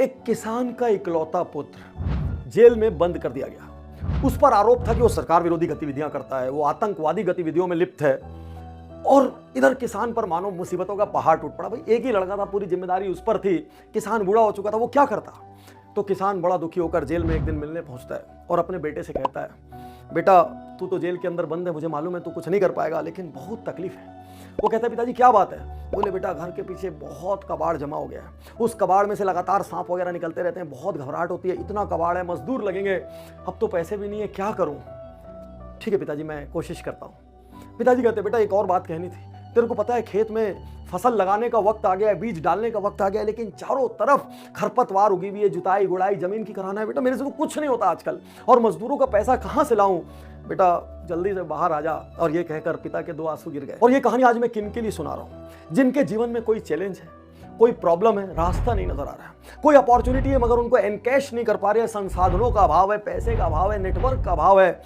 एक किसान का इकलौता पुत्र जेल में बंद कर दिया गया। उस पर आरोप था कि वो सरकार विरोधी गतिविधियां करता है, वो आतंकवादी गतिविधियों में लिप्त है। और इधर किसान पर मानो मुसीबतों का पहाड़ टूट पड़ा। भाई एक ही लड़का था, पूरी जिम्मेदारी उस पर थी। किसान बूढ़ा हो चुका था, वो क्या करता। तो किसान बड़ा दुखी होकर जेल में एक दिन मिलने पहुंचता है और अपने बेटे से कहता है, बेटा तू तो जेल के अंदर बंद है, मुझे मालूम है तू कुछ नहीं कर पाएगा, लेकिन बहुत तकलीफ है। वो कहता है, पिताजी क्या बात है। बोले, बेटा घर के पीछे बहुत कबाड़ जमा हो गया है, उस कबाड़ में से लगातार सांप वगैरह निकलते रहते हैं, बहुत घबराहट होती है, इतना कबाड़ है, मजदूर लगेंगे, अब तो पैसे भी नहीं है, क्या करूं। ठीक है पिताजी, मैं कोशिश करता हूं। पिताजी कहते, बेटा एक और बात कहनी थी, तेरे को पता है खेत में फसल लगाने का वक्त आ गया है, बीज डालने का वक्त आ गया है, लेकिन चारों तरफ खरपतवार उगी हुई है, जुताई गुड़ाई जमीन की कराना है। बेटा मेरे से तो कुछ नहीं होता आजकल, और मजदूरों का पैसा कहां से लाऊं। बेटा जल्दी से बाहर आ जा। और ये कहकर पिता के 2 आंसू गिर गए। और ये कहानी आज मैं किन के लिए सुना रहा हूं, जिनके जीवन में कोई चैलेंज है, कोई प्रॉब्लम है, रास्ता नहीं नजर आ रहा है, कोई अपॉर्चुनिटी है मगर उनको एनकैश नहीं कर पा रहे हैं, संसाधनों का अभाव है, पैसे का अभाव है, नेटवर्क का अभाव है,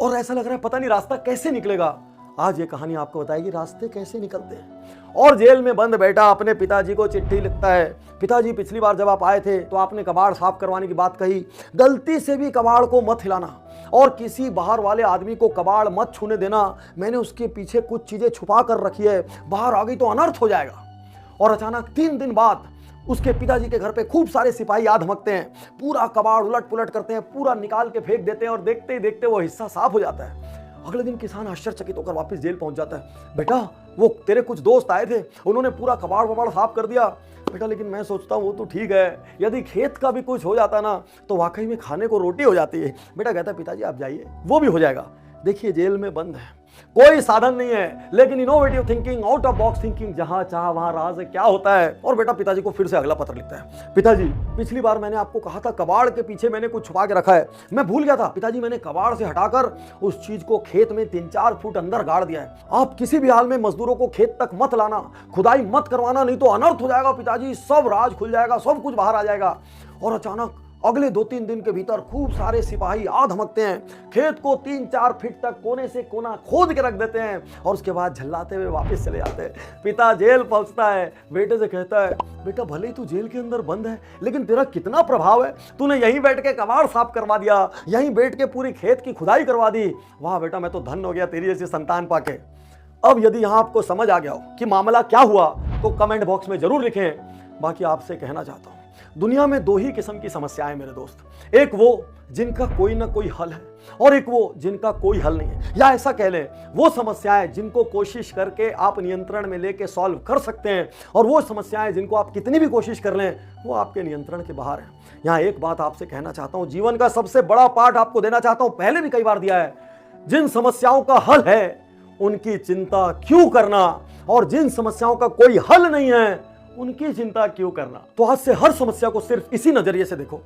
और ऐसा लग रहा है पता नहीं रास्ता कैसे निकलेगा। आज ये कहानी आपको बताएगी रास्ते कैसे निकलते हैं। और जेल में बंद बेटा अपने पिताजी को चिट्ठी लिखता है, पिताजी पिछली बार जब आप आए थे तो आपने कबाड़ साफ करवाने की बात कही, गलती से भी कबाड़ को मत हिलाना और किसी बाहर वाले आदमी को कबाड़ मत छूने देना। मैंने उसके पीछे कुछ चीजें छुपा कर रखी है, बाहर आ गई तो अनर्थ हो जाएगा। और अचानक 3 दिन बाद उसके पिताजी के घर पे खूब सारे सिपाही आ धमकते हैं, पूरा कबाड़ उलट पुलट करते हैं, पूरा निकाल के फेंक देते हैं, और देखते ही देखते वो हिस्सा साफ हो जाता है। अगले दिन किसान आश्चर्यचकित होकर वापस जेल पहुंच जाता है। बेटा वो तेरे कुछ दोस्त आए थे, उन्होंने पूरा कबाड़ वबाड़ साफ कर दिया। बेटा लेकिन मैं सोचता हूँ वो तो ठीक है, यदि खेत का भी कुछ हो जाता ना तो वाकई में खाने को रोटी हो जाती है। बेटा कहता है, पिताजी आप जाइए, वो भी हो जाएगा। देखिए जेल में बंद है, कोई साधन नहीं है, लेकिन innovative thinking, out of box thinking, जहां चाह वहां राज है, क्या होता है। और बेटा पिताजी को फिर से अगला पत्र लिखता है, पिताजी पिछली बार मैंने आपको कहा था कबाड़ के पीछे मैंने कुछ छुपा के रखा है, मैं भूल गया था। पिताजी मैंने कबाड़ से हटाकर उस चीज को खेत में 3-4 फुट अंदर गाड़ दिया है। आप किसी भी हाल में मजदूरों को खेत तक मत लाना, खुदाई मत करवाना, नहीं तो अनर्थ हो जाएगा पिताजी, सब राज खुल जाएगा, सब कुछ बाहर आ जाएगा। और अचानक अगले 2-3 दिन के भीतर खूब सारे सिपाही आ धमकते हैं, खेत को 3-4 फीट तक कोने से कोना खोद के रख देते हैं, और उसके बाद झल्लाते हुए वापस चले जाते हैं। पिता जेल पहुंचता है, बेटे से कहता है, बेटा भले ही तू जेल के अंदर बंद है, लेकिन तेरा कितना प्रभाव है, तूने यहीं बैठ के कबाड़ साफ करवा दिया, यहीं बैठ के पूरी खेत की खुदाई करवा दी। वाह बेटा मैं तो धन्य हो गया तेरी जैसी संतान पाके। अब यदि यहां आपको समझ आ गया हो कि मामला क्या हुआ तो कमेंट बॉक्स में जरूर लिखें। बाकी आपसे कहना चाहता हूं, दुनिया में 2 ही किस्म की समस्याएं मेरे दोस्त, एक वो जिनका कोई ना कोई हल है, और एक वो जिनका कोई हल नहीं है। या ऐसा कह लें, वो समस्याएं जिनको कोशिश करके आप नियंत्रण में लेके सॉल्व कर सकते हैं, और वो समस्याएं जिनको आप कितनी भी कोशिश कर लें वो आपके नियंत्रण के बाहर है। यहाँ एक बात आपसे कहना चाहता हूं, जीवन का सबसे बड़ा पाठ आपको देना चाहता हूं, पहले भी कई बार दिया है, जिन समस्याओं का हल है उनकी चिंता क्यों करना, और जिन समस्याओं का कोई हल नहीं है उनकी चिंता क्यों करना। तो आज से हर समस्या को सिर्फ इसी नजरिए से देखो,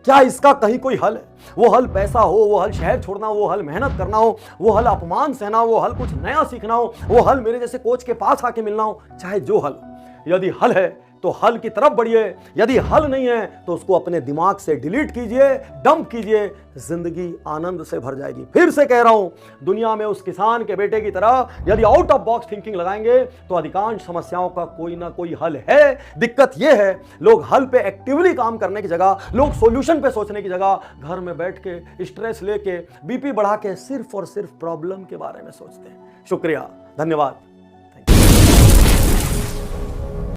क्या इसका कहीं कोई हल है। वो हल पैसा हो, वो हल शहर छोड़ना, वो हल मेहनत करना हो, वो हल अपमान सहना, वो हल कुछ नया सीखना हो, वो हल मेरे जैसे कोच के पास आके मिलना हो, चाहे जो हल। यदि हल है तो हल की तरफ बढ़िए, यदि हल नहीं है तो उसको अपने दिमाग से डिलीट कीजिए, डंप कीजिए, जिंदगी आनंद से भर जाएगी। फिर से कह रहा हूं, दुनिया में उस किसान के बेटे की तरह यदि आउट ऑफ बॉक्स थिंकिंग लगाएंगे तो अधिकांश समस्याओं का कोई ना कोई हल है। दिक्कत यह है, लोग हल पे एक्टिवली काम करने की जगह, लोग सॉल्यूशन पे सोचने की जगह घर में बैठ के स्ट्रेस लेके बीपी बढ़ा के सिर्फ और सिर्फ प्रॉब्लम के बारे में सोचते हैं। शुक्रिया, धन्यवाद।